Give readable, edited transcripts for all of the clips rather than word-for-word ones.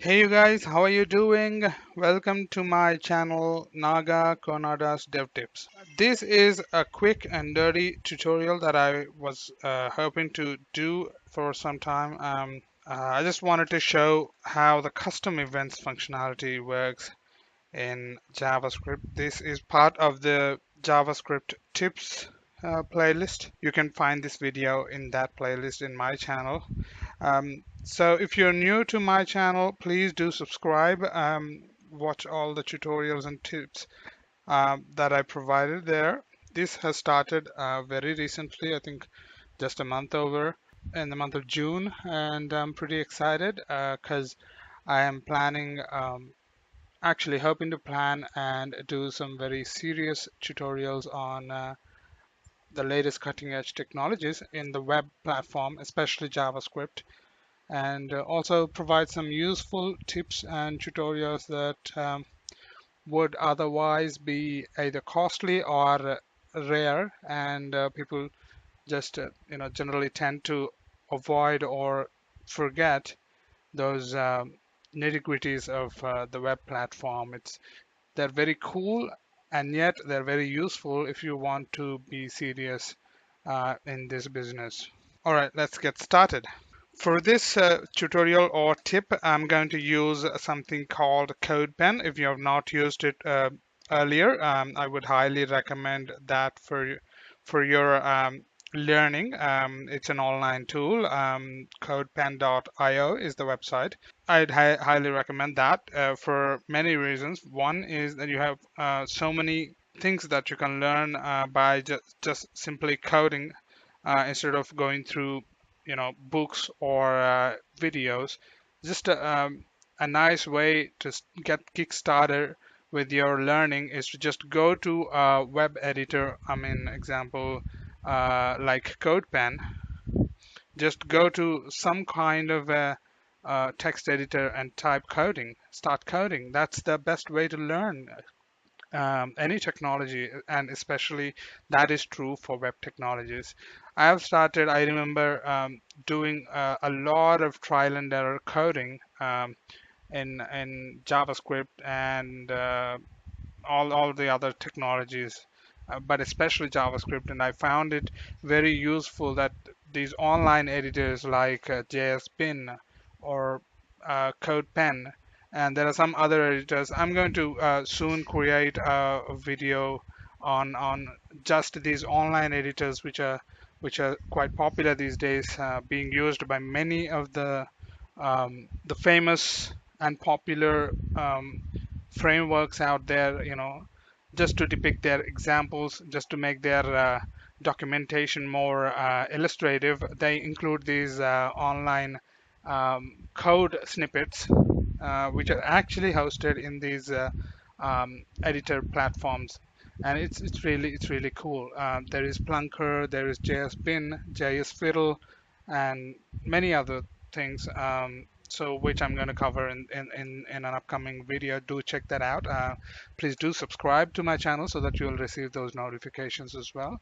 Hey you guys, how are you doing? Welcome to my channel Naga Konada's Dev Tips. This is a quick and dirty tutorial that I was hoping to do for some time. I just wanted to show how the custom events functionality works in JavaScript. This is part of the JavaScript tips playlist. You can find this video in that playlist in my channel. So if you're new to my channel, please do subscribe. Watch all the tutorials and tips that I provided there. This has started very recently, I think just a month over in the month of June, and I'm pretty excited because I am planning, actually hoping to plan and do some very serious tutorials on the latest cutting edge technologies in the web platform, especially JavaScript, and also provide some useful tips and tutorials that would otherwise be either costly or rare, and people just generally tend to avoid or forget those nitty-gritties of the web platform. They're very cool, and yet they're very useful if you want to be serious in this business. All right, let's get started. For this tutorial or tip, I'm going to use something called Codepen. If you have not used it earlier, I would highly recommend that for your learning. It's an online tool. Codepen.io is the website. I'd highly recommend that for many reasons. One is that you have so many things that you can learn by just simply coding instead of going through books or videos. Just a nice way to get kickstarted with your learning is to just go to a web editor. I mean, example like Codepen. Just go to some kind of a text editor and type coding, start coding. That's the best way to learn any technology, and especially that is true for web technologies. I remember doing a lot of trial and error coding in JavaScript and all the other technologies, but especially JavaScript. And I found it very useful that these online editors like JSPin or CodePen, and there are some other editors. I'm going to soon create a video on just these online editors, which are quite popular these days, being used by many of the famous and popular frameworks out there, just to depict their examples, just to make their documentation more illustrative. They include these online code snippets, which are actually hosted in these editor platforms, and it's really cool. There is Plunker, there is JSBin, JSFiddle, and many other things. So which I'm going to cover in an upcoming video. Do check that out. Please do subscribe to my channel so that you'll receive those notifications as well.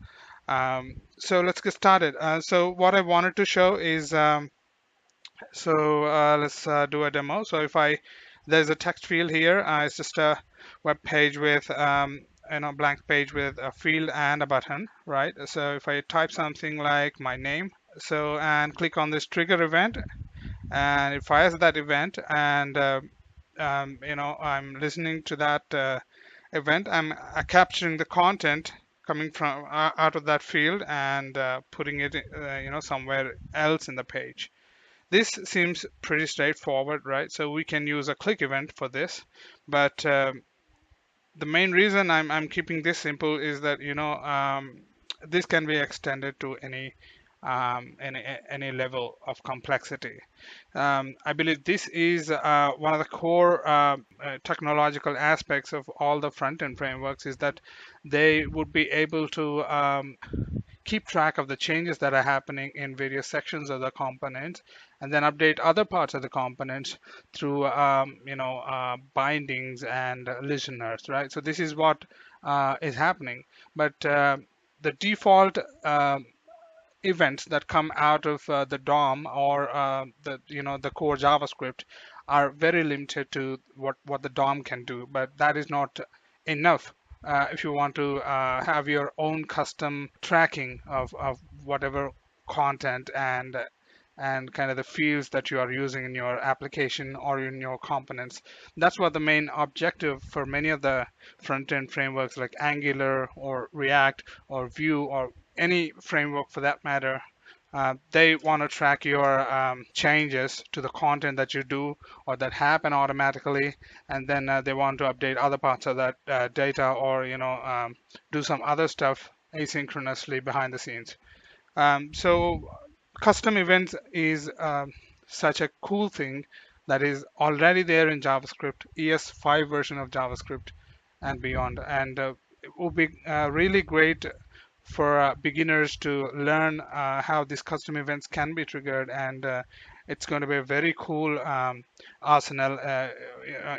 So let's get started. So what I wanted to show is let's do a demo. So there's a text field here. It's just a web page with blank page with a field and a button, right? So if I type something like my name, and click on this trigger event, and it fires that event, and I'm listening to that event. I'm capturing the content coming from out of that field and putting it somewhere else in the page. This seems pretty straightforward, right? So we can use a click event for this, but the main reason I'm keeping this simple is that this can be extended to any level of complexity. I believe this is one of the core technological aspects of all the front-end frameworks, is that they would be able to keep track of the changes that are happening in various sections of the component, and then update other parts of the components through bindings and listeners, right? So this is what is happening, but the default events that come out of the DOM or the core JavaScript are very limited to what the DOM can do, but that is not enough. If you want to have your own custom tracking of whatever content and kind of the fields that you are using in your application or in your components. That's what the main objective for many of the front-end frameworks like Angular or React or Vue or any framework for that matter. They want to track your changes to the content that you do or that happen automatically, and then they want to update other parts of that data or do some other stuff asynchronously behind the scenes. So custom events is such a cool thing that is already there in JavaScript, ES5 version of JavaScript and beyond. And it will be really great for beginners to learn how these custom events can be triggered. And it's going to be a very cool arsenal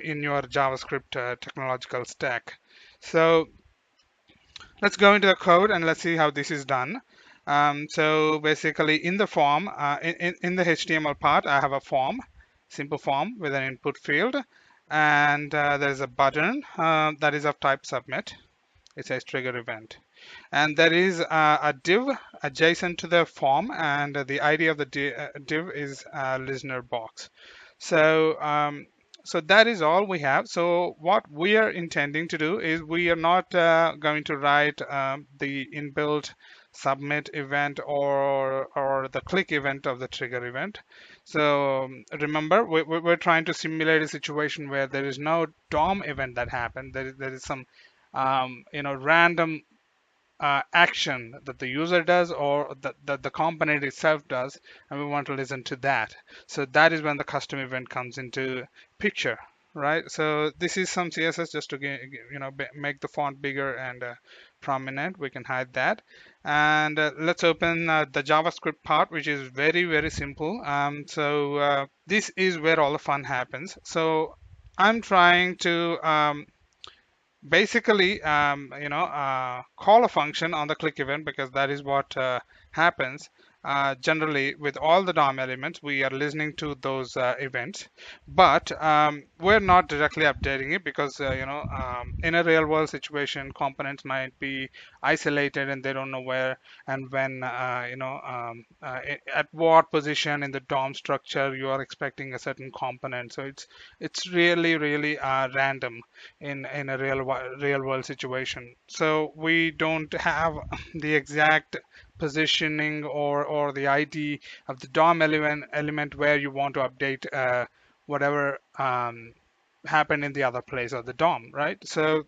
in your JavaScript technological stack. So let's go into the code and let's see how this is done. So basically in the form, in the HTML part, I have a form, simple form with an input field. And there's a button that is of type submit. It says trigger event. And there is a div adjacent to the form, and the ID of the div is listener box. So that is all we have. So what we are intending to do is we are not going to write the inbuilt submit event or the click event of the trigger event. So remember, we're trying to simulate a situation where there is no DOM event that happened. There is some random action that the user does or that the component itself does, and we want to listen to that. So that is when the custom event comes into picture, right? So this is some CSS just to make the font bigger and prominent. We can hide that, and let's open the JavaScript part, which is very, very simple. So this is where all the fun happens. So I'm trying to basically call a function on the click event, because that is what happens generally with all the DOM elements. We are listening to those events, but we're not directly updating it because in a real world situation, components might be isolated and they don't know where and when at what position in the DOM structure you are expecting a certain component. So it's really random in a real world situation. So we don't have the exact positioning or the ID of the DOM element where you want to update whatever happened in the other place of the DOM, right? So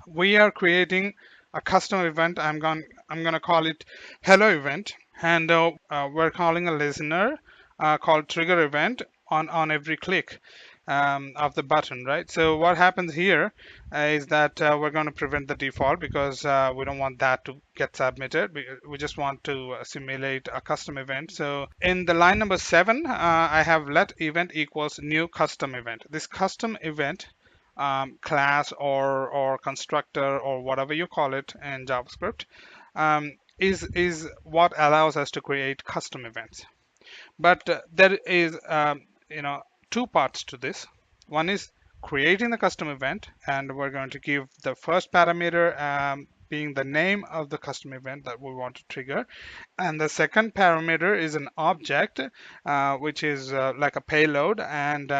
we are creating a custom event. I'm gonna call it hello event, and we're calling a listener called trigger event on every click of the button, right? So what happens here is that we're going to prevent the default because we don't want that to get submitted. We just want to simulate a custom event. So in the line number 7, I have let event equals new custom event. This custom event class or constructor or whatever you call it in JavaScript is what allows us to create custom events. But there is two parts to this. One is creating the custom event, and we're going to give the first parameter being the name of the custom event that we want to trigger. And the second parameter is an object, which is like a payload. And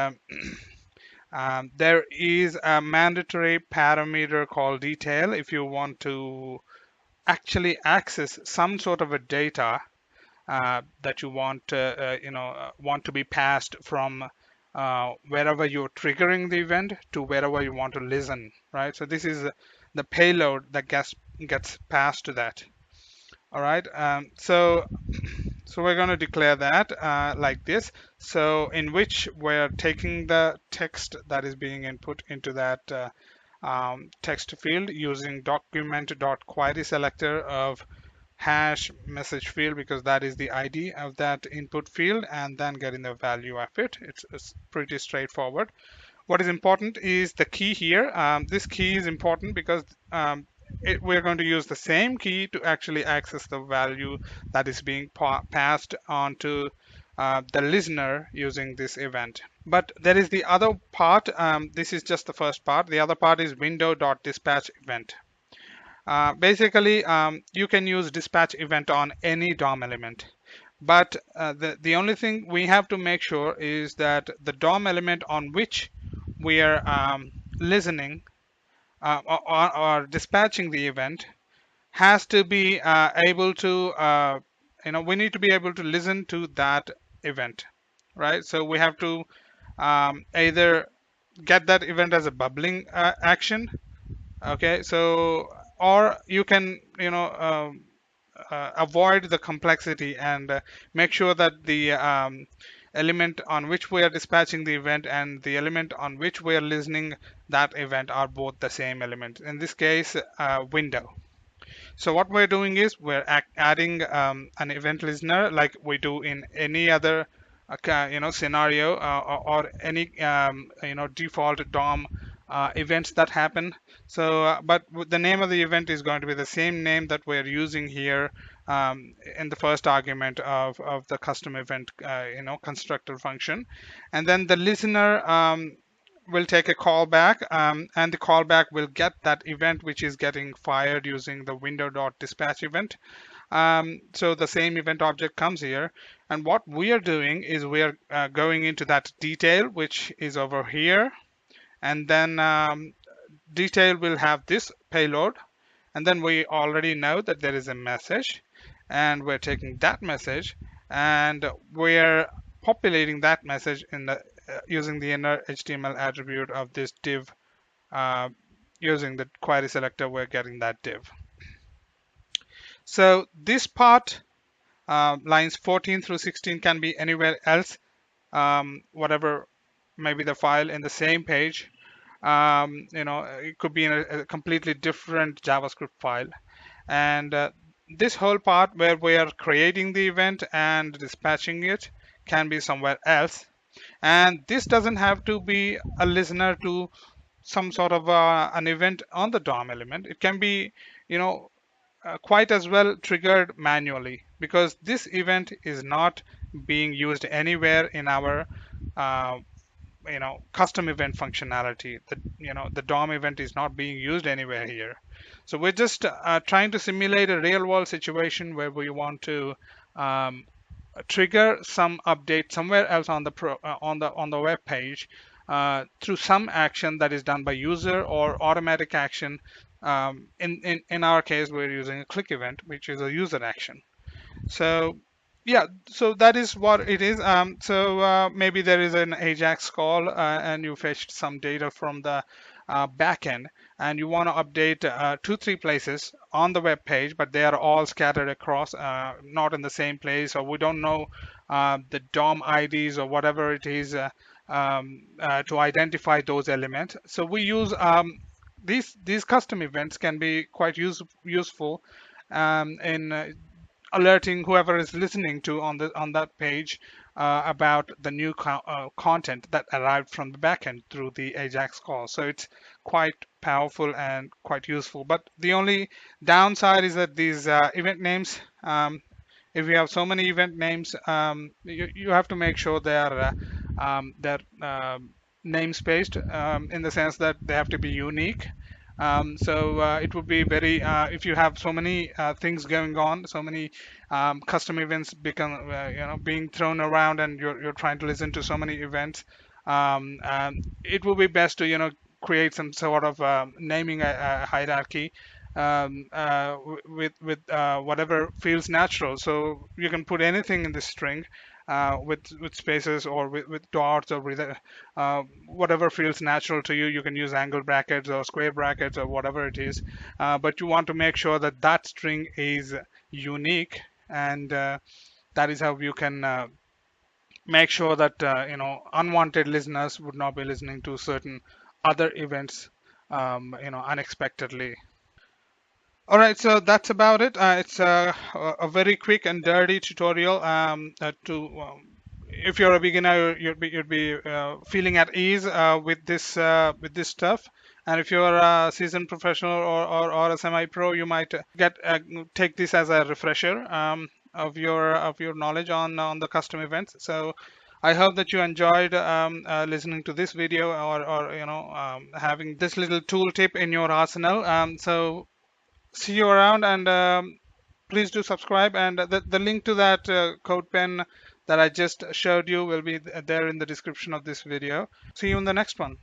there is a mandatory parameter called detail if you want to actually access some sort of a data that you want to be passed from wherever you're triggering the event to wherever you want to listen, right? So this is the payload that gets passed to that. All right. So we're going to declare that like this. So in which we're taking the text that is being input into that text field using document.query selector of hash message field, because that is the ID of that input field, and then getting the value of it. It's pretty straightforward. What is important is the key here. This key is important because we're going to use the same key to actually access the value that is being passed onto the listener using this event. But there is the other part. This is just the first part. The other part is window.dispatch event. Basically, you can use dispatch event on any DOM element. But the only thing we have to make sure is that the DOM element on which we are listening or dispatching the event has to be able to, we need to be able to listen to that event, right? So we have to either get that event as a bubbling action, okay? So, or you can, avoid the complexity and make sure that the element on which we are dispatching the event and the element on which we are listening that event are both the same element. In this case, window. So what we're doing is we're adding an event listener like we do in any other scenario or any default DOM events that happen. So, but the name of the event is going to be the same name that we're using here in the first argument of the custom event, constructor function, and then the listener will take a callback, and the callback will get that event which is getting fired using the window.dispatch event. So the same event object comes here, and what we are doing is we are going into that detail which is over here, and then detail will have this payload, and then we already know that there is a message, and we're taking that message and we're populating that message in the using the inner HTML attribute of this div. Using the query selector, we're getting that div. So this part, lines 14 through 16, can be anywhere else, whatever maybe the file in the same page. It could be in a completely different JavaScript file. And this whole part where we are creating the event and dispatching it can be somewhere else. And this doesn't have to be a listener to some sort of an event on the DOM element. It can be, quite as well triggered manually, because this event is not being used anywhere in our custom event functionality. The DOM event is not being used anywhere here. So we're just trying to simulate a real world situation where we want to trigger some update somewhere else on the web page through some action that is done by user or automatic action. In our case, we're using a click event, which is a user action. So yeah, so that is what it is. So maybe there is an Ajax call and you fetched some data from the backend, and you want to update 2-3 places on the web page, but they are all scattered across, not in the same place, or we don't know the DOM IDs or whatever it is to identify those elements. So we use these custom events can be quite useful in alerting whoever is listening to on that page about the new content that arrived from the backend through the Ajax call. So it's quite powerful and quite useful. But the only downside is that these event names, if you have so many event names, you have to make sure they're namespaced in the sense that they have to be unique. So it would be very if you have so many things going on, so many custom events being thrown around, and you're trying to listen to so many events. It would be best to create some sort of naming a hierarchy with whatever feels natural. So you can put anything in this string with spaces or with dots or with whatever feels natural to you. You can use angle brackets or square brackets or whatever it is, but you want to make sure that that string is unique, and that is how you can make sure that unwanted listeners would not be listening to certain other events unexpectedly. All right, so that's about it. It's a very quick and dirty tutorial if you're a beginner, you'd be feeling at ease with this stuff. And if you're a seasoned professional or a semi-pro, you might take this as a refresher. of your knowledge on the custom events. So I hope that you enjoyed listening to this video, or having this little tool tip in your arsenal. So see you around, and please do subscribe. And the link to that Codepen that I just showed you will be there in the description of this video. See you in the next one.